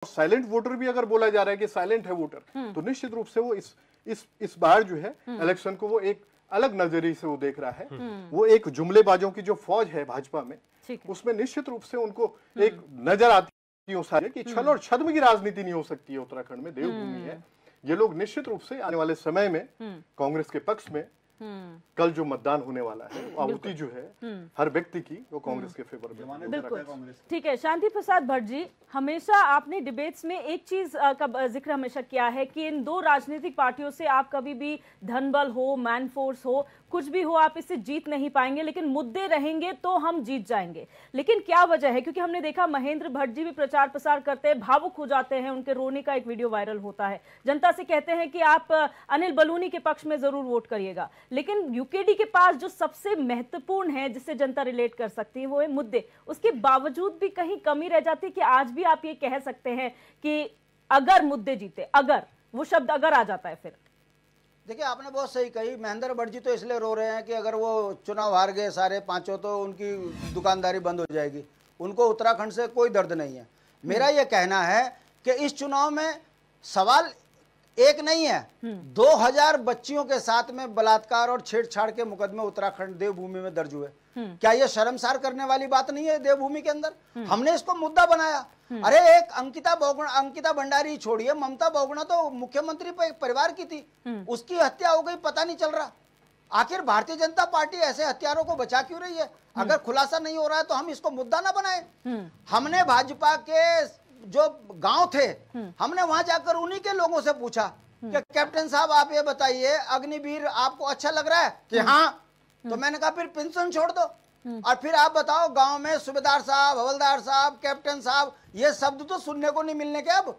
Silent voter भी अगर बोला जा रहा है कि साइलेंट है वोटर, तो निश्चित रूप से वो इस बार जो है इलेक्शन को वो एक अलग नजरिए से वो देख रहा है। वो एक जुमलेबाजों की जो फौज है भाजपा में, उसमें निश्चित रूप से उनको एक नजर आती है कि छल और छद्म की राजनीति नहीं हो सकती है उत्तराखंड में, देवभूमि है। ये लोग निश्चित रूप से आने वाले समय में कांग्रेस के पक्ष में कल जो मतदान होने वाला है, आहुति जो है हर व्यक्ति की, वो कांग्रेस के फेवर में। बिल्कुल ठीक है। शांति प्रसाद भट्ट जी, हमेशा आपने डिबेट्स में एक चीज का जिक्र हमेशा किया है कि इन दो राजनीतिक पार्टियों से आप कभी भी धनबल हो, मैन फोर्स हो, कुछ भी हो, आप इससे जीत नहीं पाएंगे, लेकिन मुद्दे रहेंगे तो हम जीत जाएंगे। लेकिन क्या वजह है? क्योंकि हमने देखा महेंद्र भट्ट जी भी प्रचार प्रसार करते हैं, भावुक हो जाते हैं, उनके रोने का एक वीडियो वायरल होता है, जनता से कहते हैं कि आप अनिल बलूनी के पक्ष में जरूर वोट करिएगा। लेकिन यूकेडी के पास जो सबसे महत्वपूर्ण है, जिससे जनता रिलेट कर सकती है, वो है मुद्दे। उसके बावजूद भी कहीं कमी रह जाती है कि आज भी आप ये कह सकते हैं कि अगर मुद्दे जीते, अगर वो शब्द अगर आ जाता है फिर। देखिए, आपने बहुत सही कही। महेंद्र भट्ट जी तो इसलिए रो रहे हैं कि अगर वो चुनाव हार गए सारे पांचों तो उनकी दुकानदारी बंद हो जाएगी। उनको उत्तराखंड से कोई दर्द नहीं है। मेरा ये कहना है कि इस चुनाव में सवाल एक नहीं है, 2000 बच्चियों के साथ में बलात्कार और छेड़छाड़ के मुकदमे उत्तराखंड देवभूमि में दर्ज हुए। क्या ये शर्मसार करने वाली बात नहीं है? देवभूमि के अंदर हमने इसको मुद्दा बनाया। अरे एक अंकिता भंडारी छोड़िए, ममता बोगड़ा तो मुख्यमंत्री परिवार की थी, उसकी हत्या हो गई, पता नहीं चल रहा। आखिर भारतीय जनता पार्टी ऐसे हत्यारों को बचा क्यों रही है? अगर खुलासा नहीं हो रहा है तो हम इसको मुद्दा ना बनाए। हमने भाजपा के जो गांव थे, हमने वहां जाकर उन्हीं के लोगों से पूछा कि कैप्टन साहब आप ये बताइए, अग्निवीर आपको अच्छा लग रहा है? कि हाँ। तो मैंने कहा फिर पेंशन छोड़ दो, और फिर आप बताओ गांव में सूबेदार साहब, हवलदार साहब, कैप्टन साहब, ये शब्द तो सुनने को नहीं मिलने के। अब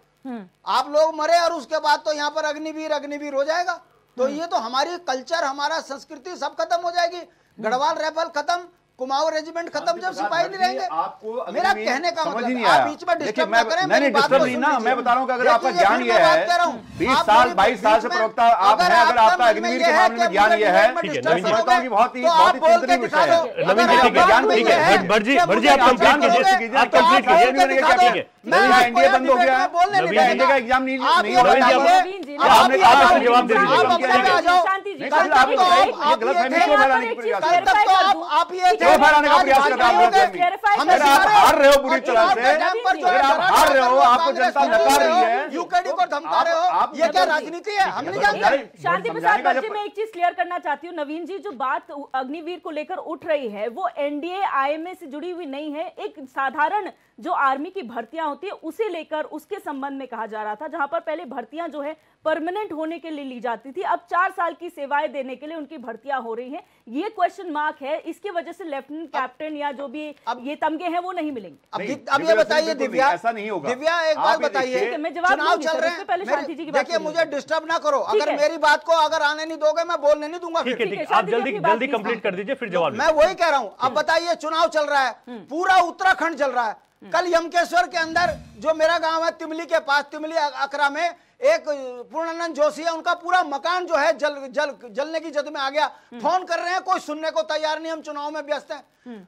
आप लोग मरे और उसके बाद तो यहाँ पर अग्निवीर अग्निवीर हो जाएगा। तो ये तो हमारी कल्चर, हमारा संस्कृति सब खत्म हो जाएगी। गढ़वाल राइफल खत्म, कुमाऊं रेजिमेंट खत्म, जब सिपाही नहीं रहेंगे। मेरा कहने का मतलब, आप बीच में डिस्टर्ब ना करें, मेरी बात को सुन लीजिए। मैं बता रहा हूं कि अगर आपका ज्ञान ये है, 22 साल से प्रवक्ता आप हैं, अगर आपका अग्निवीर के मामले में ज्ञान ये है, समझता हूं कि बहुत ही चिंतनीय विषय है। भट्ट जी आप कंप्लीट कीजिए, आप कंप्लीट कीजिए। एनडीए बंद हो गया, एनडीए का एग्जाम नहीं हो रहा है, आप जवाब दे दीजिए। फैलाने का प्रयास कर रहा है, आप हार रहे हो बुरी तरह से, आप हार रहे हो, आपको जनता नकार रही है, यूकेडी को धमका रहे हो, ये क्या राजनीति है? हम नहीं जानते। शांति प्रसाद भट्ट जी, मैं एक चीज क्लियर करना चाहती हूँ। नवीन जी, जो बात अग्निवीर को लेकर उठ रही है, वो एनडीए आईएमए से जुड़ी हुई नहीं है। एक साधारण जो आर्मी की भर्तियां होती है उसे लेकर, उसके संबंध में कहा जा रहा था, जहां पर पहले भर्तियां जो है परमानेंट होने के लिए ली जाती थी, अब 4 साल की सेवाएं देने के लिए उनकी भर्तियां हो रही हैं। ये क्वेश्चन मार्क है, इसकी वजह से लेफ्टिनेंट कैप्टन या जो भी ये तमगे हैं वो नहीं मिलेंगे। अब ये बताइए दिव्या, ऐसा नहीं होगा। दिव्या एक बात बताइए, मैं जवाब चुनाव चल रहे हैं, पहले शांति जी की बात देखिए मुझे डिस्टर्ब ना करो। अगर मेरी बात को अगर आने नहीं दोगे, मैं बोलने नहीं दूंगा। ठीक है, आप जल्दी कंप्लीट कर दीजिए, फिर जवाब। मैं वही कह रहा हूँ। अब बताइए, चुनाव चल रहा है, पूरा उत्तराखंड चल रहा है। कल यमकेश्वर के अंदर जो मेरा गांव है तिमली के पास, तिमली अकरा में एक पूर्णानंद जोशी है, उनका पूरा मकान जो है जलने की जद में आ गया। फोन कर रहे हैं, कोई सुनने को तैयार नहीं, हम चुनाव में व्यस्त हैं।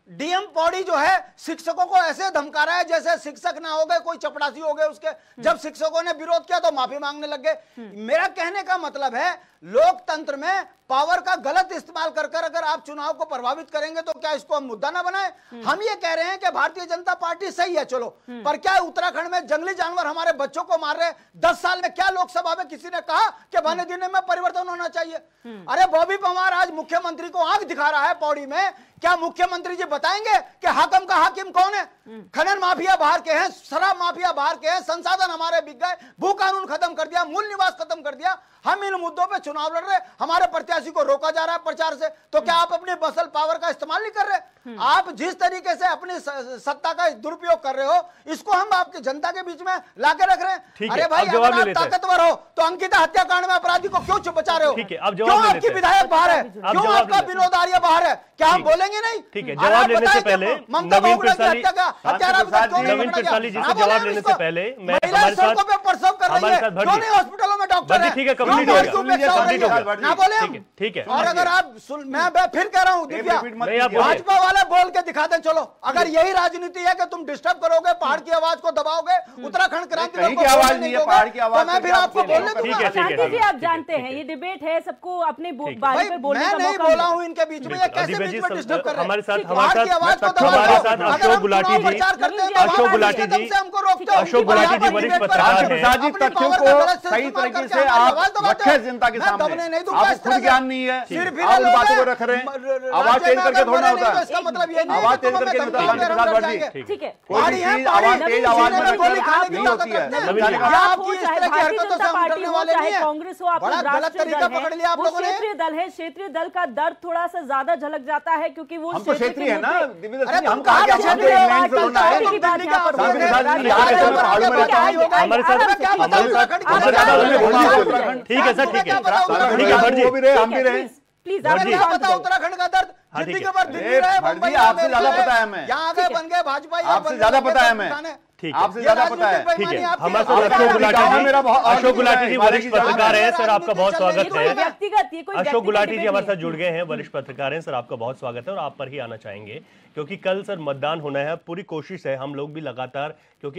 डीएम पौड़ी जो है शिक्षकों को ऐसे धमका रहा है जैसे शिक्षक ना हो गए, कोई चपड़ासी हो गए उसके। जब शिक्षकों ने विरोध किया तो माफी मांगने लग गए। मेरा कहने का मतलब है, लोकतंत्र में पावर का गलत इस्तेमाल कर अगर आप चुनाव को प्रभावित करेंगे तो क्या इसको हम मुद्दा ना बनाए? हम ये कह रहे हैं कि भारतीय जनता पार्टी सही है, चलो, पर क्या उत्तराखंड में जंगली जानवर हमारे बच्चों को मार रहे हैं? 10 साल में क्या लोकसभा में किसी ने कहा कि बने दिन में परिवर्तन होना चाहिए? अरे बॉबी पवार आज मुख्यमंत्री को आंख दिखा रहा है पौड़ी में। क्या मुख्यमंत्री जी बताएंगे कि हाकिम का हाकिम कौन है? खनन माफिया बाहर के हैं, शराब माफिया बाहर के हैं, संसाधन हमारे बिक गए, भू कानून खत्म कर दिया, मूल निवास खत्म कर दिया। हम इन मुद्दों पे चुनाव लड़ रहे, हमारे प्रत्याशी को रोका जा रहा है प्रचार से। तो क्या आप अपनी मसल पावर का इस्तेमाल नहीं कर रहे? आप जिस तरीके से अपनी सत्ता का दुरुपयोग कर रहे हो, इसको हम आपकी जनता के बीच में लाके रख रहे हैं। अरे भाई, अगर आप ताकतवर हो तो अंकिता हत्याकांड में अपराधी को क्यों बचा रहे हो? क्यों आपकी विधायक बाहर है? क्यों आपका विनोद आर्य बाहर है? क्या हम बोलेंगे नहीं? ठीक है, जवाब लेने से पहले नवीन पिरसाली जी से जवाब लेने से पहले मैं हमारे साथ हॉस्पिटलों में डॉक्टर है, ठीक है, कंप्लीट क्यों हो बात क्यों गया, पेशा हो रही कंप्लीट हो है? गया। ना बोले ठीक है, ठीक है। और अगर आप मैं फिर कह रहा हूँ दिव्या, नहीं, आप बोलिए। भाजपा वाले बोल के दिखा दें, चलो अगर यही राजनीति है कि तुम डिस्टर्ब करोगे, पहाड़ की आवाज को दबाओगे, उत्तराखंड क्रांति कहीं की आवाज नहीं है, पहाड़ की आवाज तो मैं फिर आपको बोलने ठीक दूंगा। है, ठीक है, शांति जी, आप ठीक है, जानते ठीक हैं है। ये डिबेट है, सबको अपने ठीक है। बारे भाई पे बोलने मैं का नहीं मौका बोला मिले। हूँ इनके बीच में, ये कैसे दिव्या बीच जी, में डिस्टर्ब कर रहे हैं? हमारे साथ पहाड़ की आवाज को दबाओ। हमारे साथ अगर अशोक हम गुलाटी चुनाव जी, प्रचार करते हैं, अशोक गुलाटी जी, से हमको रोकते हो। अशोक गुलाटी जी वरिष्ठ पत्रकार हैं। प्रसाद जी, तथ्यों को सही तरीके से आप रखे जनता के सामने। आपको खुद ज्ञान नहीं है, आप उन बातों को रख रहे हैं। आवाज तेज करके थोड़ा होता है, इसका मतलब ये नहीं आवाज तेज करके नहीं होता। प्रसाद वर्जी, ठीक है, कोई भी चीज आवाज तेज आवाज में नहीं होती है। आपकी इस तरह की हरकतों से हम पार्टी डरने हो वाले चाहे नहीं है। कांग्रेस हो, आपका बड़ा गलत राष्ट्रीय तरीका दल है, पकड़ लिया आप वो लोगों ने। क्षेत्रीय दल है, क्षेत्रीय दल का दर्द थोड़ा सा ज्यादा झलक जाता है क्योंकि वो हम तो क्षेत्रीय है ना दिव्या अरे सिंह, हम तुम कहा कहाँ कि के हम क्षेत्रीय इंग्लैंड से होना है। की बात यहाँ पर हो रही है। सांसद यहाँ रहते हैं, पहाड़ों में रहते हैं। हमारे साथ ठीक है सर, ठीक है, ठीक है भट्ट जी, वो भी रहे, हम भी रहे। प्लीज भट्ट जी, क्या पता उत्तराखंड का दर्द, हाँ, ठीक जिंदगी है। भर दिल्ली अरे रहे, भट्ट मुंबई जी, रहे, आपसे ज्यादा बेंगलुरु पता है रहे, हमें। यहाँ आगे बन गए भाजपा, आपसे ज्यादा पता है हमें। ठीक है, आपसे ज्यादा पता है। ठीक है। हमारे साथ अशोक गुलाटी जी वरिष्ठ पत्रकार हैं, सर आपका बहुत स्वागत है। व्यक्तिगत, ये कोई अशोक गुलाटी जी हमारे साथ व्यक्तिगत जुड़ गए हैं, वरिष्ठ पत्रकार हैं, सर आपका बहुत स्वागत है और आप पर ही आना चाहेंगे क्योंकि कल सर मतदान होना है, पूरी कोशिश है हम लोग भी लगातार, क्योंकि